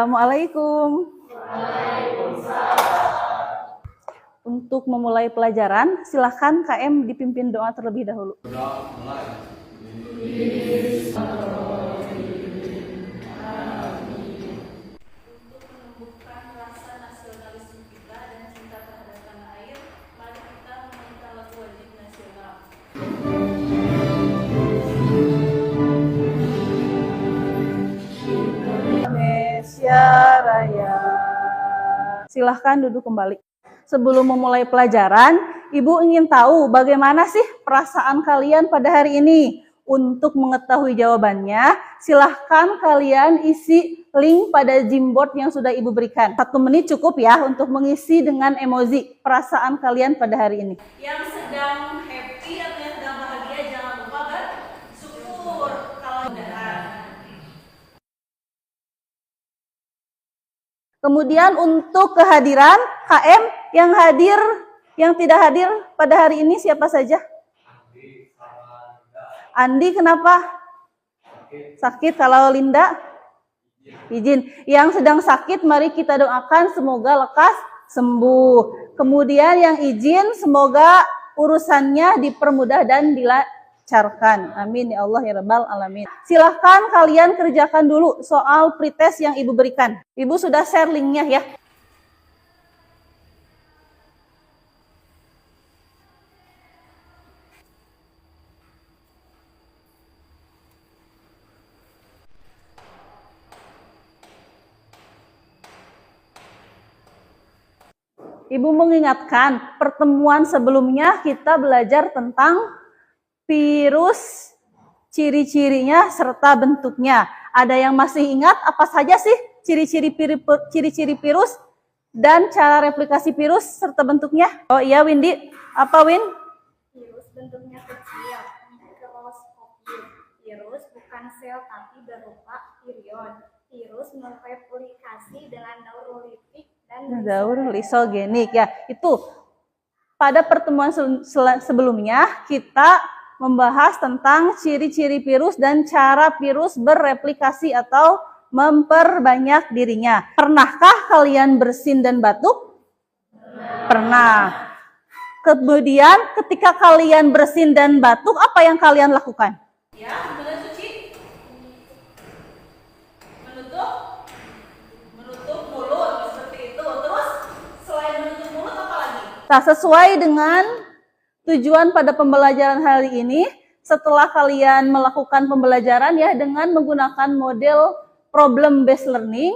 Assalamualaikum. Untuk memulai pelajaran, silakan KM dipimpin doa terlebih dahulu. Indonesia Raya. Silahkan duduk kembali. Sebelum memulai pelajaran, Ibu ingin tahu bagaimana sih perasaan kalian pada hari ini? Untuk mengetahui jawabannya, silahkan kalian isi link pada Gmboard yang sudah Ibu berikan. 1 menit cukup ya untuk mengisi dengan emoji perasaan kalian pada hari ini. Yang sedang happy atau yang sedang bahagia, jangan lupa bersyukur kalau udah. Kemudian untuk kehadiran KM yang hadir, yang tidak hadir pada hari ini siapa saja? Andi kenapa? Sakit. Kalau Linda? Izin. Yang sedang sakit mari kita doakan semoga lekas sembuh. Kemudian yang izin semoga urusannya dipermudah dan dilancarkan. Amin ya Allah ya Rabbal alamin. Silahkan kalian kerjakan dulu soal pretest yang Ibu berikan. Ibu sudah share linknya ya. Ibu mengingatkan, pertemuan sebelumnya kita belajar tentang virus, ciri-cirinya serta bentuknya. Ada yang masih ingat apa saja sih ciri-ciri virus dan cara replikasi virus serta bentuknya? Oh iya Windy, apa Win? Virus bentuknya kecil, mikroskopis. Virus bukan sel tapi berupa virion. Virus mereplikasi dengan neurolitik dan lisogenik ya. Itu pada pertemuan sebelumnya kita membahas tentang ciri-ciri virus dan cara virus bereplikasi atau memperbanyak dirinya. Pernahkah kalian bersin dan batuk? Pernah. Kemudian ketika kalian bersin dan batuk, apa yang kalian lakukan? Ya, mencuci. Menutup mulut seperti itu. Terus selain menutup mulut apa lagi? Nah, sesuai dengan tujuan pada pembelajaran hari ini, setelah kalian melakukan pembelajaran ya dengan menggunakan model problem based learning,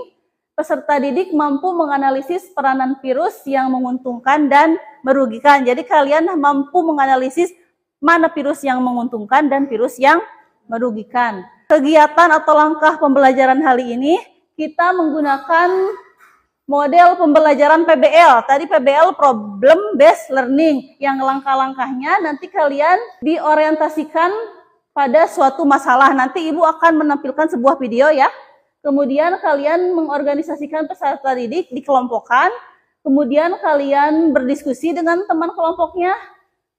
peserta didik mampu menganalisis peranan virus yang menguntungkan dan merugikan. Jadi kalian mampu menganalisis mana virus yang menguntungkan dan virus yang merugikan. Kegiatan atau langkah pembelajaran hari ini kita menggunakan model pembelajaran PBL. Tadi PBL problem based learning yang langkah-langkahnya nanti kalian diorientasikan pada suatu masalah. Nanti Ibu akan menampilkan sebuah video ya. Kemudian kalian mengorganisasikan peserta didik, dikelompokkan. Kemudian kalian berdiskusi dengan teman kelompoknya.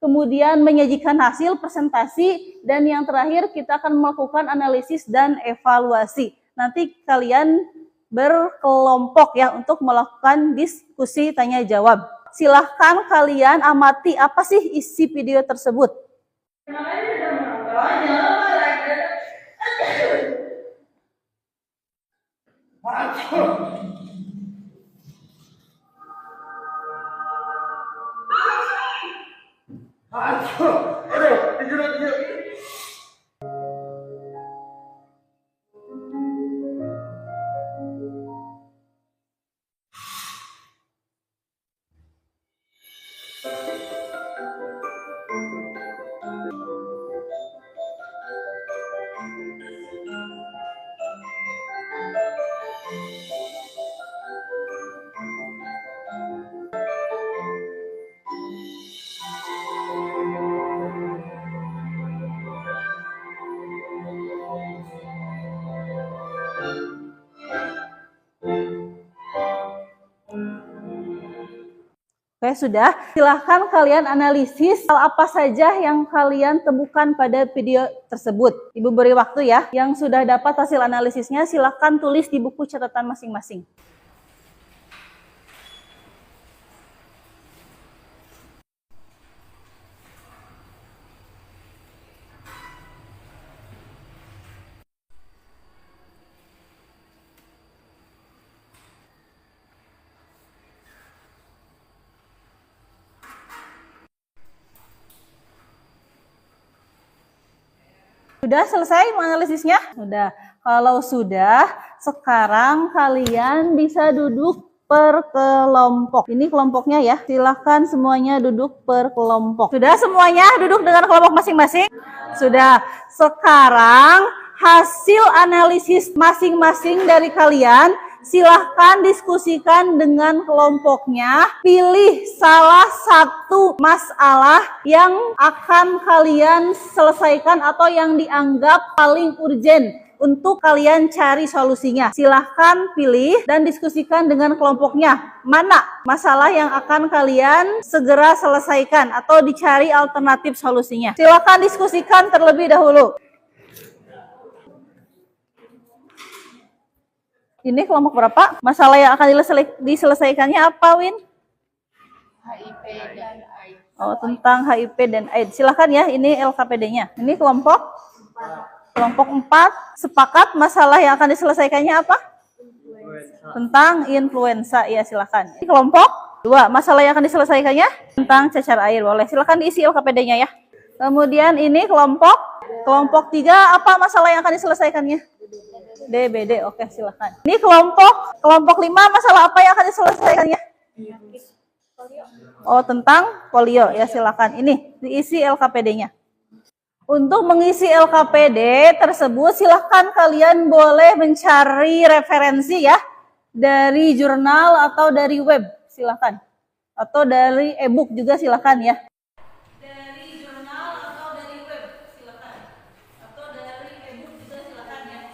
Kemudian menyajikan hasil presentasi. Dan yang terakhir kita akan melakukan analisis dan evaluasi. Nanti kalian berkelompok ya untuk melakukan diskusi tanya jawab. Silahkan kalian amati apa sih isi video tersebut. Oke, sudah. Silahkan kalian analisis hal apa saja yang kalian temukan pada video tersebut. Ibu beri waktu ya. Yang sudah dapat hasil analisisnya, silahkan tulis di buku catatan masing-masing. Sudah selesai menganalisisnya? Sudah. Kalau sudah, sekarang kalian bisa duduk per kelompok. Ini kelompoknya ya. Silahkan semuanya duduk per kelompok. Sudah semuanya duduk dengan kelompok masing-masing? Sudah. Sekarang hasil analisis masing-masing dari kalian silahkan diskusikan dengan kelompoknya. Pilih salah satu masalah yang akan kalian selesaikan atau yang dianggap paling urgent untuk kalian cari solusinya. Silahkan pilih dan diskusikan dengan kelompoknya. Mana masalah yang akan kalian segera selesaikan atau dicari alternatif solusinya. Silahkan diskusikan terlebih dahulu. Ini kelompok berapa? Masalah yang akan diselesaikannya apa, Win? HIV dan AIDS. Oh, tentang HIV dan AIDS. Silahkan ya, ini LKPD-nya. Ini kelompok 4. Sepakat masalah yang akan diselesaikannya apa? Tentang influenza. Ya, silahkan. Ini kelompok 2. Masalah yang akan diselesaikannya? Tentang cacar air. Boleh. Silahkan diisi LKPD-nya ya. Kemudian ini kelompok 3. Apa masalah yang akan diselesaikannya? DBD. Oke, silahkan. Ini kelompok 5. Masalah apa yang akan diselesaikannya? Oh, tentang polio. Ya, silakan. Ini diisi LKPD-nya. Untuk mengisi LKPD tersebut, silahkan kalian boleh mencari referensi ya dari jurnal atau dari web, silahkan. Atau dari e-book juga silahkan ya. Dari jurnal atau dari web, silahkan. Atau dari e-book juga silahkan ya.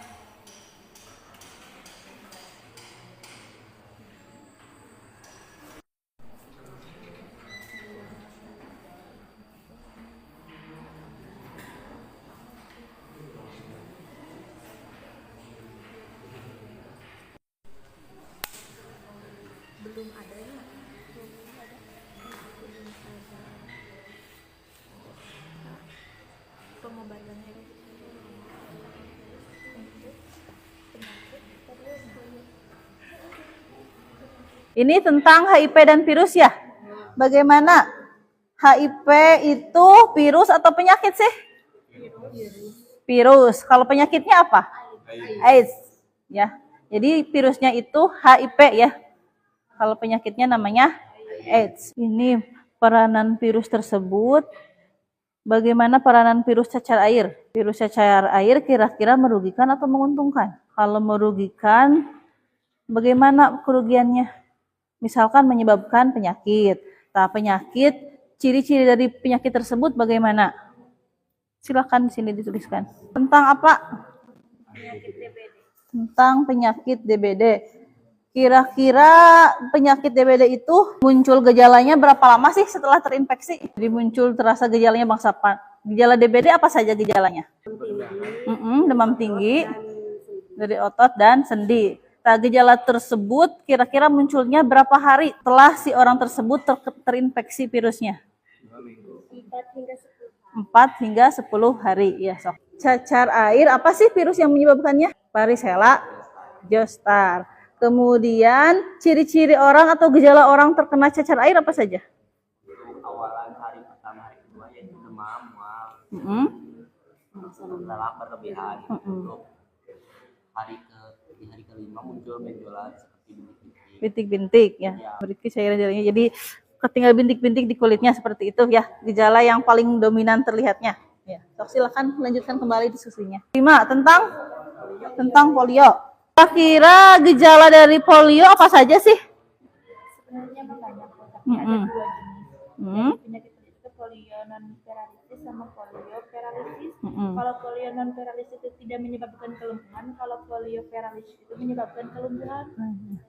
Ini tentang HIV dan virus ya. Bagaimana? HIV itu virus atau penyakit sih? Virus. Kalau penyakitnya apa? AIDS. Ya. Jadi virusnya itu HIV ya. Kalau penyakitnya namanya AIDS. Ini peranan virus tersebut. Bagaimana peranan virus cacar air? Virus cacar air kira-kira merugikan atau menguntungkan? Kalau merugikan, bagaimana kerugiannya? Misalkan menyebabkan penyakit. Nah, penyakit, ciri-ciri dari penyakit tersebut bagaimana? Silakan di sini dituliskan. Tentang apa? Penyakit DBD. Tentang penyakit DBD. Kira-kira penyakit DBD itu muncul gejalanya berapa lama sih setelah terinfeksi? Jadi muncul terasa gejalanya bangsa apa? Gejala DBD apa saja gejalanya? Demam tinggi dari otot dan sendi. Nah, gejala tersebut kira-kira munculnya berapa hari setelah si orang tersebut terinfeksi virusnya? 4 hingga 10 hari. Ya, sok. Cacar air, apa sih virus yang menyebabkannya? Varicella zoster. Kemudian ciri-ciri orang atau gejala orang terkena cacar air apa saja? Awalan hari pertama, hari kedua yaitu demam, mual, lapar berlebihan. Untuk di hari kelima muncul benjolan seperti bintik-bintik ya. Berarti cairan jalannya. Jadi ketinggal bintik-bintik di kulitnya seperti itu ya. Gejala yang paling dominan terlihatnya. Ya. Sok, silakan lanjutkan kembali diskusinya. 5 tentang polio. Kira-kira gejala dari polio apa saja sih? Sebenarnya banyak, tapi ada 2 jenis. Penyakit itu polio non paralisis sama polio paralisis. Kalau polio non paralisis itu tidak menyebabkan kelumpuhan, kalau polio paralisis itu menyebabkan kelumpuhan.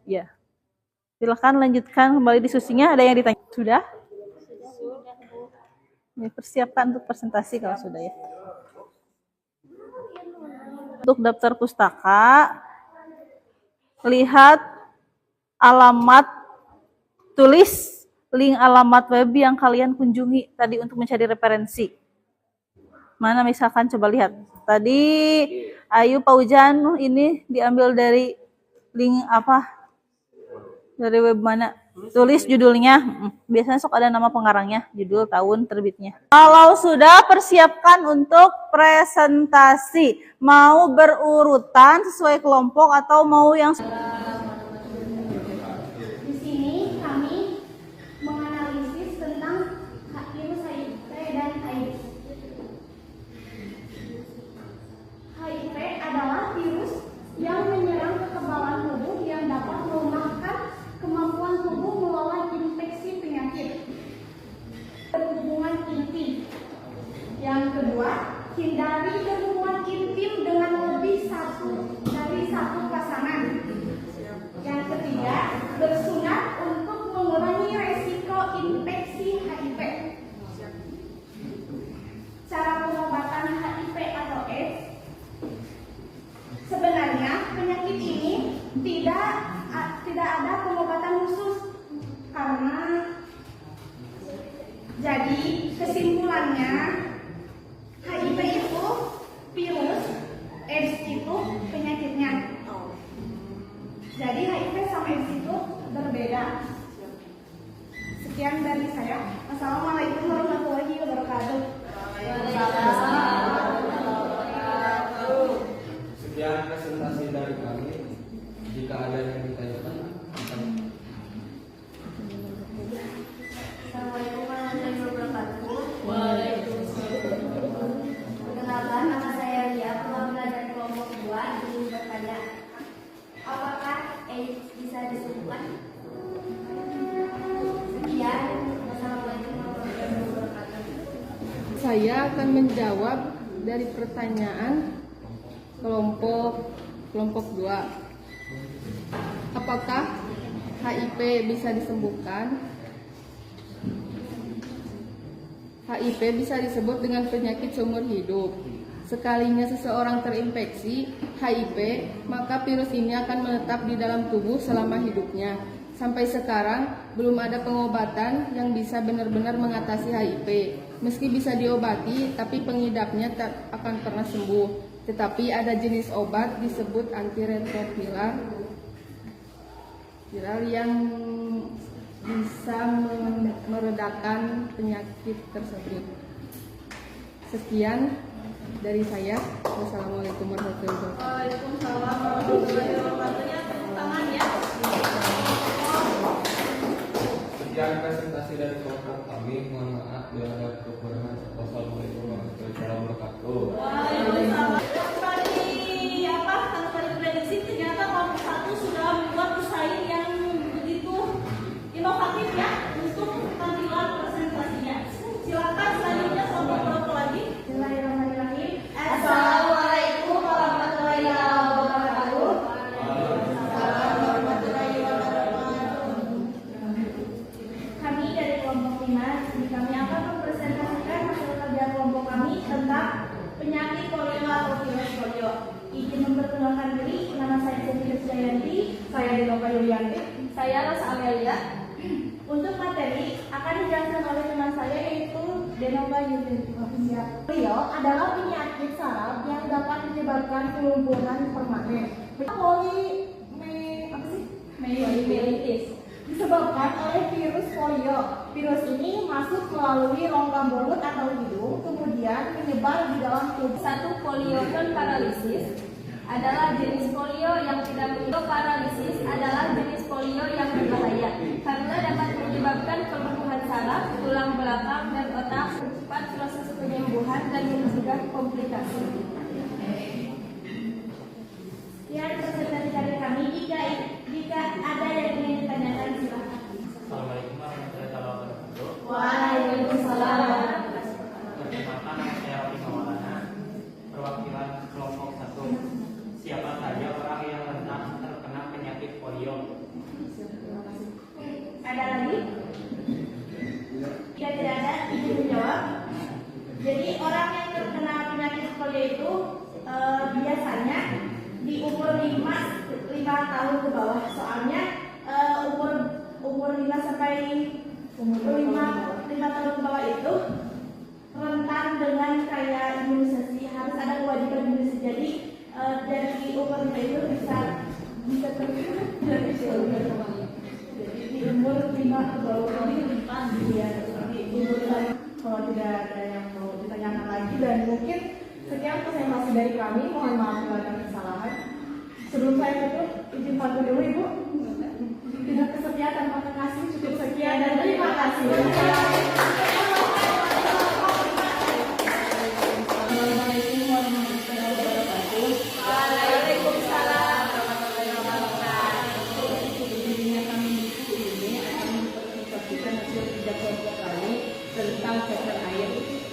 Ya. Silakan lanjutkan kembali diskusinya. Ada yang ditanya? Sudah? Ya, persiapkan untuk presentasi kalau sudah ya. Untuk daftar pustaka, lihat alamat, tulis link alamat web yang kalian kunjungi tadi untuk mencari referensi. Mana misalkan coba lihat. Tadi Ayu Paujan ini diambil dari link apa? Dari web mana? Tulis judulnya. Biasanya sok ada nama pengarangnya, judul, tahun terbitnya. Kalau sudah, persiapkan untuk presentasi. Mau berurutan sesuai kelompok atau mau yang Di sini kami menganalisis tentang virus HIV dan AIDS. HIV adalah virus yang menyerang kekebalan tubuh yang dapat melemahkan kemampuan tubuh melawan infeksi penyakit. Berhubungan intim. Yang kedua, hindari berhubungan intim dengan lebih dari satu pasangan. Yang ketiga, bersunat untuk mengurangi resiko infeksi HIV. Cara pengobatan HIV atau AIDS. Sebenarnya penyakit ini tidak ada pengobatan khusus karena jadi kesimpulannya HIV itu virus, AIDS itu penyakitnya. Jadi HIV sama AIDS itu berbeda. Sekian dari saya. Assalamualaikum warahmatullahi wabarakatuh. Sekian presentasi dari kami. Jika ada yang ditanyakan, Assalamualaikum warahmatullahi wabarakatuh. Perkenalkan, nama saya Lia, pernah belajar kelompok 2. Ingin bertanya, apakah AIDS bisa disembuhkan? Sekian. Wassalamualaikum warahmatullahi wabarakatuh. Saya akan menjawab dari pertanyaan kelompok 2. Apakah HIV bisa disembuhkan? HIV bisa disebut dengan penyakit seumur hidup. Sekalinya seseorang terinfeksi HIV, maka virus ini akan menetap di dalam tubuh selama hidupnya. Sampai sekarang belum ada pengobatan yang bisa benar-benar mengatasi HIV. Meski bisa diobati, tapi pengidapnya tak akan pernah sembuh. Tetapi ada jenis obat disebut antiretroviral yang bisa meredakan penyakit tersebut. Sekian dari saya. Wassalamualaikum warahmatullahi wabarakatuh. Waalaikumsalam warahmatullahi wabarakatuh. Tepuk tangan ya. sekian presentasi dari kelompok kami. Mohon maaf bila ada kekurangan. Wassalamualaikum warahmatullahi wabarakatuh. Waalaikumsalam. Tanpa diprediksi ternyata kelompok 1 sudah membuat desain yang begitu inovatif ya untuk tampilan presentasinya. Silakan selanjutnya kelompok lagi. Bismillahirrahmanirrahim. Assalamualaikum warahmatullahi wabarakatuh. Kami dari kelompok 5, kami akan mempresentasikan hasil kerja kelompok kami tentang penyakit polio atau virus polio. Izin memperkenalkan diri, nama saya Siti Jayanti, saya Dinova Yulianti, saya Rosa Amelia. Untuk materi akan dijelaskan oleh teman saya yaitu Denova Yulianti. Polio adalah penyakit saraf yang dapat menyebabkan kelumpuhan permanen. Poliomyelitis disebabkan oleh virus polio. Virus ini masuk melalui rongga mulut atau hidung, kemudian menyebar di dalam tubuh. Satu, polio non paralisis adalah jenis polio yang tidak menyebabkan paralisis adalah jenis polio yang berbahaya karena dapat menyebabkan kelumpuhan saraf, tulang belakang dan otak, mempercepat proses penyembuhan dan mencegah komplikasi. Sekian presentasi dari kami. Jika ada yang ingin ditanyakan, silakan. Assalamualaikum warahmatullahi wabarakatuh. Waalaikumsalam. Perkenalkan, nama saya Raffi Maulana, perwakilan kelompok 1. Siapa saja orang yang rentan terkena penyakit polio? Ada lagi? Jika tidak ada, izin menjawab. Jadi orang yang terkena penyakit polio itu biasanya di umur 5 tahun ke bawah. Soalnya umur 5 sampai 5 tahun ke bawah itu rentan dengan kayak imunisasi, harus ada kewajiban imunisasi. Jadi dari umur itu bisa jadi di umur 5 ke bawah ini rentan ya. Di umur 5 kalau tidak ada yang mau ditanyakan lagi, dan mungkin sekian presentasi dari kami. Mohon maaf kalau ada kesalahan. Sebelum saya tutup, izin pamit dulu Ibu. Tidak kesepian tanpa kasih, cukup sekian dan terima kasih. Assalamualaikum warahmatullahi wabarakatuh. Waalaikumsalam warahmatullahi wabarakatuh. Dirinya kami di sini akan mempresentasikan hasil kerja kelompok kami tentang cacar air.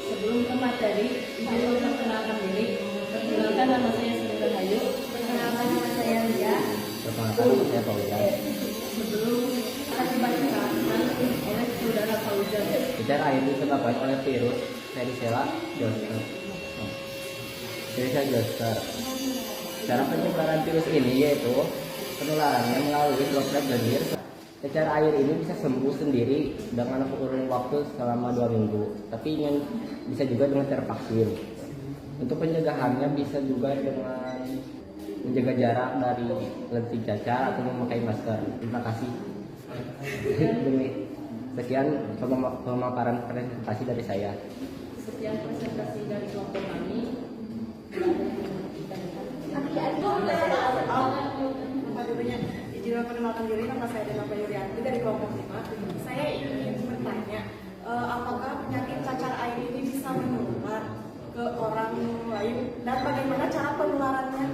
Sebelum ke materi, izin memperkenalkan diri. Perkenalkan, nama saya Sri Rahayu. Perkenalkan, nama saya Lia. Perkenalkan, saya Fauzan. Sebelum akan dibacakan oleh saudara Fauzan. Cacar air disebabkan oleh virus varicella zoster. Cara penyebaran virus ini yaitu penularannya melalui droplet lendir. Cacar air ini bisa sembuh sendiri dengan kurun waktu selama 2 minggu, tapi yang bisa juga dengan cara vaksin. Untuk pencegahannya bisa juga dengan menjaga jarak dari lentik cacar atau memakai masker. Terima kasih. Sekian pemaparan presentasi dari saya. Sekian presentasi dari kelompok kami. Izin memperkenalkan diri, nama saya Dena Yurianti dari kelompok 5. Saya ingin bertanya, apakah penyakit cacar air ini bisa menular ke orang lain dan bagaimana cara penularannya?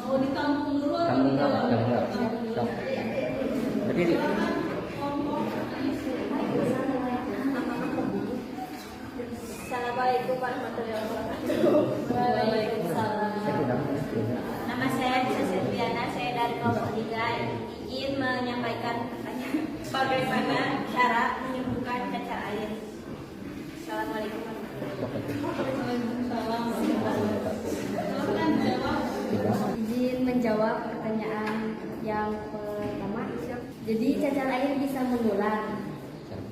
Mau ditampung dulu atau Kamu dijawab? Stop. Berdiri. Assalamualaikum warahmatullahi wabarakatuh. Waalaikumsalam. Nama saya Disa Septriana, saya dari kelompok 3. Izin menyampaikan pertanyaan. Bagaimana cara menyembuhkan cacar air? Assalamualaikum warahmatullahi wabarakatuh. Izin menjawab pertanyaan yang pertama. Jadi cacar air bisa menular.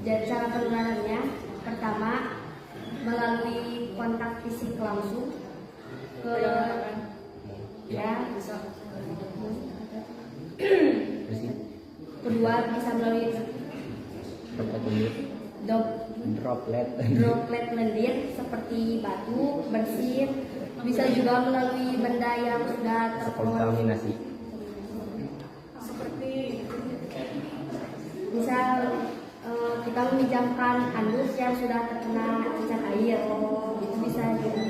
Dan cara penularannya pertama melalui kontak fisik langsung ke ya. Kedua bisa melalui droplet lendir seperti batu, bersin. Bisa juga melalui benda yang sudah Terkontaminasi. Seperti misal kita meminjamkan handuk yang sudah terkena cacar air, itu bisa jadi.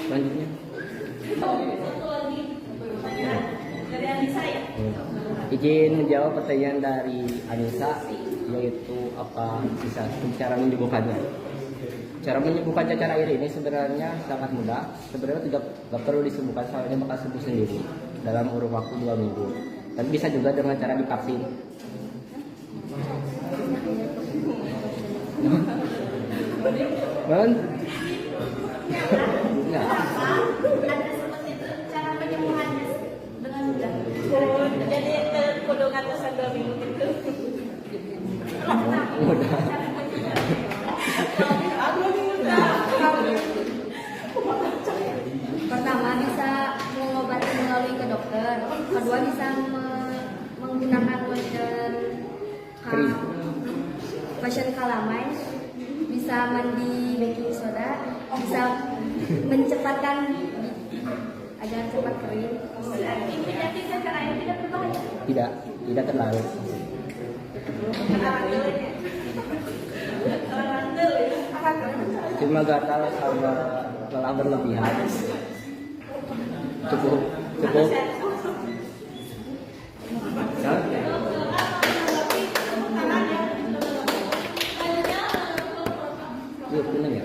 Selanjutnya. Satu lagi pertanyaan dari Anissa ya. Izin menjawab pertanyaan dari Anissa, yaitu apa bisa cara menyembuhkannya. Cara menyembuhkan cacar air ini sebenarnya sangat mudah. Sebenarnya tidak perlu disembuhkan, soalnya bakal sembuh sendiri dalam kurun waktu 2 minggu. Tapi bisa juga dengan cara divaksin. Kan? Enggak. Ada seperti itu cara penyembuhannya dengan mudah. Jadi kudu ngatusan 2 minggu itu. Mudah. Pertama bisa mengobati melalui ke dokter. Kedua bisa menggunakan lotion calamine. Bisa mandi baking soda. Bisa mencepatkan agar cepat kering. Berarti penyakit cacar air tidak berbahaya. Tidak terlalu. Cuma gatal sama lelah berlebihan. Cukup. Yuk, bener ya?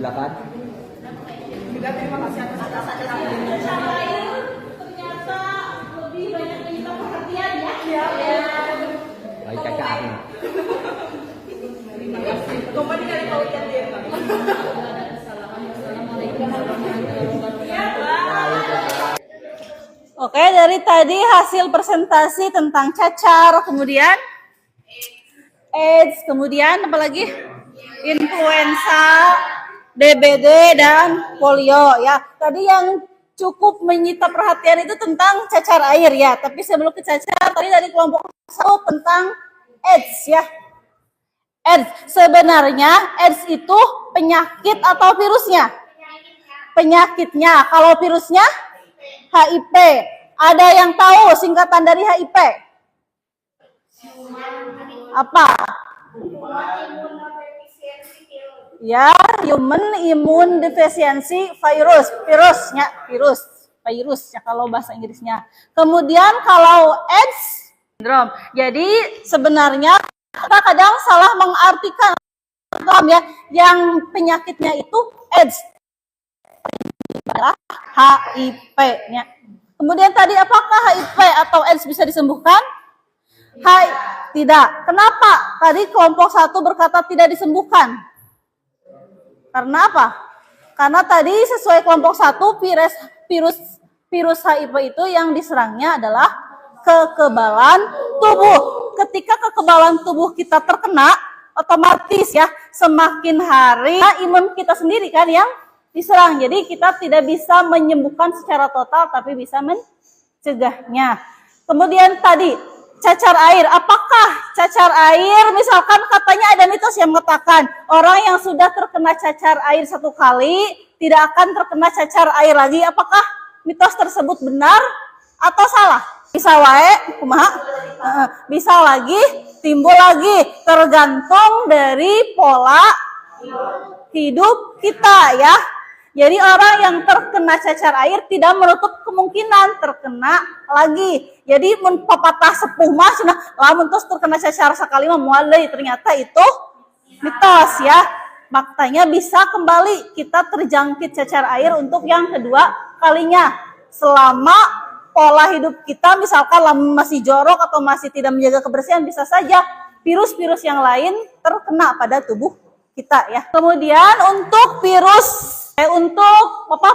Silakan. Juga terima kasih atas Ternyata lebih banyak menyita perhatian ya. Baik Caca Ari. kembali dari kalian dia. Oke, dari tadi hasil presentasi tentang cacar, kemudian AIDS, kemudian apa lagi? Influenza, DBD, dan polio ya. Tadi yang cukup menyita perhatian itu tentang cacar air ya. Tapi sebelum ke cacar, tadi dari kelompok 1 tentang AIDS ya. AIDS, sebenarnya AIDS itu penyakit atau virusnya? Penyakitnya. Kalau virusnya HIV. Ada yang tahu singkatan dari HIV? Apa? Ya, human immune deficiency virus. Virus ya kalau bahasa Inggrisnya. Kemudian kalau AIDS syndrome. Jadi sebenarnya kita kadang salah mengartikan ya, yang penyakitnya itu AIDS adalah HIV-nya. Kemudian tadi apakah HIV atau AIDS bisa disembuhkan? Tidak. Kenapa? Tadi kelompok 1 berkata tidak disembuhkan. Karena apa? Karena tadi sesuai kelompok 1 virus HIV itu yang diserangnya adalah kekebalan tubuh. Ketika kekebalan tubuh kita terkena, otomatis ya semakin hari imun kita sendiri kan yang diserang. Jadi kita tidak bisa menyembuhkan secara total tapi bisa mencegahnya. Kemudian tadi cacar air. Apakah cacar air misalkan katanya ada mitos yang mengatakan orang yang sudah terkena cacar air 1 kali tidak akan terkena cacar air lagi. Apakah mitos tersebut benar atau salah? Bisa wae, kumaha? Bisa lagi, timbul lagi, tergantung dari pola hidup kita ya. Jadi orang yang terkena cacar air tidak menutup kemungkinan terkena lagi. Jadi mun papatah sepuh mah cenah lamun tos terkena cacar sakali mah moal deui, ternyata itu mitos ya. Makanya bisa kembali kita terjangkit cacar air untuk yang kedua kalinya. Selama pola hidup kita misalkan lamun masih jorok atau masih tidak menjaga kebersihan, bisa saja virus-virus yang lain terkena pada tubuh kita ya. Kemudian untuk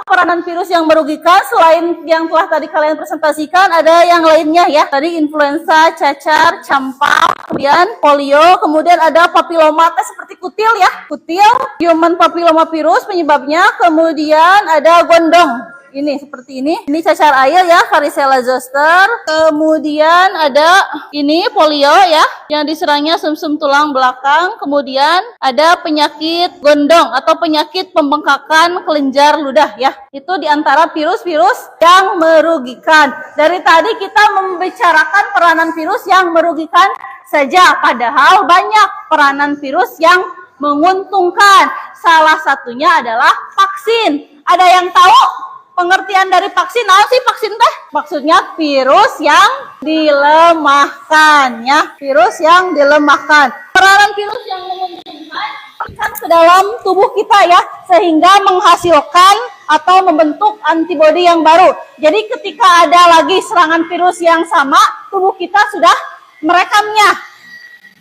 peranan virus yang merugikan selain yang telah tadi kalian presentasikan ada yang lainnya ya. Tadi influenza, cacar, campak, kemudian polio, kemudian ada papiloma seperti kutil ya. Kutil, human papilloma virus penyebabnya, kemudian ada gondong. Ini seperti ini. Ini cacar air ya, varicella zoster. Kemudian ada ini polio ya, yang diserangnya sumsum tulang belakang. Kemudian ada penyakit gondong atau penyakit pembengkakan kelenjar ludah ya. Itu diantara virus-virus yang merugikan. Dari tadi kita membicarakan peranan virus yang merugikan saja, padahal banyak peranan virus yang menguntungkan. Salah satunya adalah vaksin. Ada yang tahu pengertian dari vaksin? Apa sih vaksin teh? Maksudnya virus yang dilemahkan ya, virus yang dilemahkan. Peranan virus yang menguntungkan kan ke dalam tubuh kita ya, sehingga menghasilkan atau membentuk antibodi yang baru. Jadi ketika ada lagi serangan virus yang sama, tubuh kita sudah merekamnya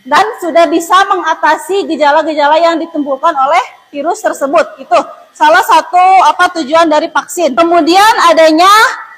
dan sudah bisa mengatasi gejala-gejala yang ditimbulkan oleh virus tersebut. Itu salah satu tujuan dari vaksin. Kemudian adanya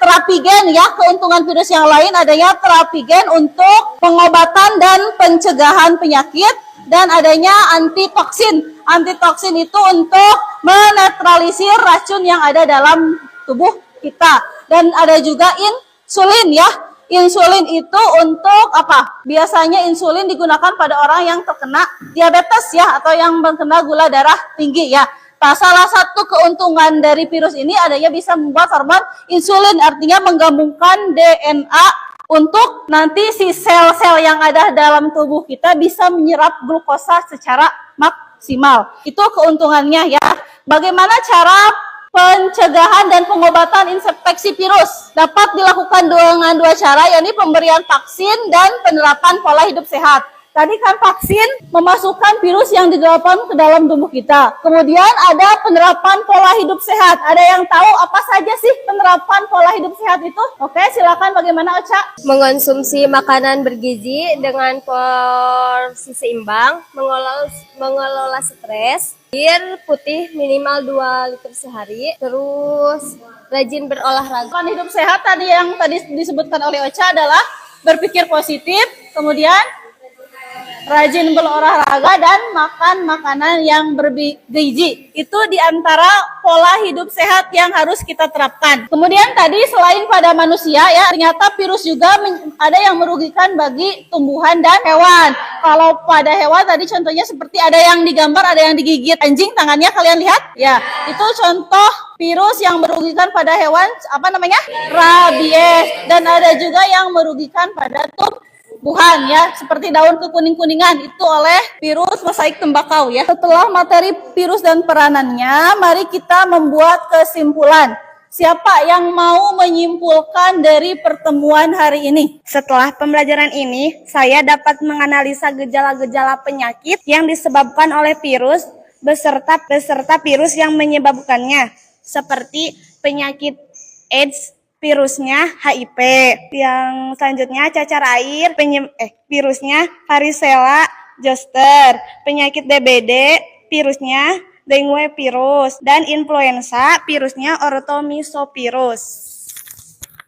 terapi gen ya, keuntungan virus yang lain adanya terapi gen untuk pengobatan dan pencegahan penyakit, dan adanya antitoksin. Antitoksin itu untuk menetralisir racun yang ada dalam tubuh kita. Dan ada juga insulin ya. Insulin itu untuk apa? Biasanya insulin digunakan pada orang yang terkena diabetes ya, atau yang terkena gula darah tinggi ya. Nah, salah satu keuntungan dari virus ini adanya bisa membuat hormon insulin, artinya menggabungkan DNA untuk nanti si sel-sel yang ada dalam tubuh kita bisa menyerap glukosa secara maksimal. Itu keuntungannya ya. Bagaimana cara pencegahan dan pengobatan infeksi virus? Dapat dilakukan dengan dua cara, yakni pemberian vaksin dan penerapan pola hidup sehat. Tadi kan vaksin memasukkan virus yang didalam ke dalam tubuh kita. Kemudian ada penerapan pola hidup sehat. Ada yang tahu apa saja sih penerapan pola hidup sehat itu? Oke, silakan bagaimana Ocha? Mengonsumsi makanan bergizi dengan porsi seimbang, mengelola stres, air putih minimal 2 liter sehari, terus rajin berolahraga. Pola hidup sehat tadi yang disebutkan oleh Ocha adalah berpikir positif, kemudian rajin berolahraga dan makan makanan yang bergizi. Itu diantara pola hidup sehat yang harus kita terapkan. Kemudian tadi selain pada manusia ya, ternyata virus juga ada yang merugikan bagi tumbuhan dan hewan. Kalau pada hewan tadi contohnya seperti ada yang digambar, ada yang digigit anjing, tangannya kalian lihat? Ya, itu contoh virus yang merugikan pada hewan, apa namanya? Rabies. Dan ada juga yang merugikan pada tumbuhan ya, seperti daun kekuning-kuningan itu oleh virus mosaik tembakau ya. Setelah materi virus dan peranannya, mari kita membuat kesimpulan. Siapa yang mau menyimpulkan dari pertemuan hari ini? Setelah pembelajaran ini, saya dapat menganalisa gejala-gejala penyakit yang disebabkan oleh virus beserta virus yang menyebabkannya, seperti penyakit AIDS, virusnya HIV. Yang selanjutnya cacar air, virusnya varicella zoster. Penyakit DBD, virusnya dengue virus. Dan influenza, virusnya orthomisovirus.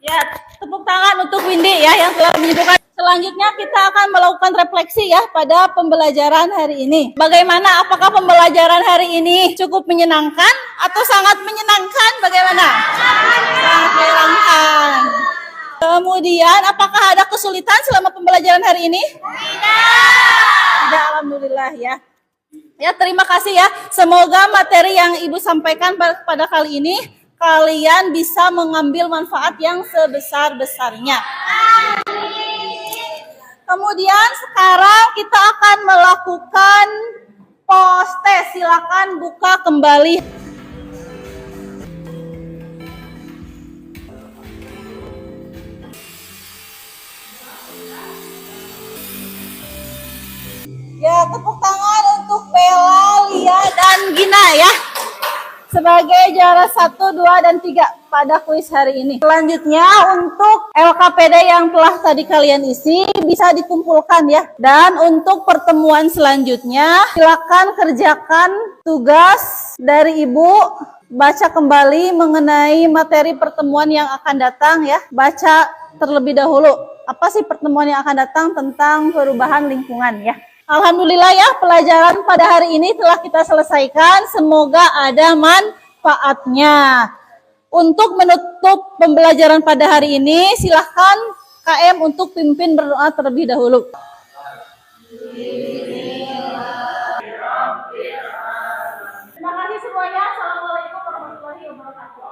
Ya, tepuk tangan untuk Windy ya yang telah menyebutkan. Selanjutnya kita akan melakukan refleksi ya pada pembelajaran hari ini. Bagaimana? Apakah pembelajaran hari ini cukup menyenangkan atau sangat menyenangkan? Bagaimana? Sangat menyenangkan. Kemudian, apakah ada kesulitan selama pembelajaran hari ini? Tidak, alhamdulillah ya. Ya, terima kasih ya. Semoga materi yang Ibu sampaikan pada kali ini kalian bisa mengambil manfaat yang sebesar-besarnya. Kemudian sekarang kita akan melakukan post test. Silakan buka kembali. Ya, tepuk tangan untuk Bella, Lia, dan Gina ya. Sebagai juara 1, 2, dan 3 pada kuis hari ini. Selanjutnya untuk LKPD yang telah tadi kalian isi bisa dikumpulkan ya. Dan untuk pertemuan selanjutnya silakan kerjakan tugas dari Ibu. Baca kembali mengenai materi pertemuan yang akan datang ya. Baca terlebih dahulu. Apa sih pertemuan yang akan datang tentang perubahan lingkungan ya. Alhamdulillah ya, pelajaran pada hari ini telah kita selesaikan. Semoga ada manfaatnya. Untuk menutup pembelajaran pada hari ini, silahkan KM untuk pimpin berdoa terlebih dahulu. Terima kasih semuanya. Assalamualaikum warahmatullahi wabarakatuh.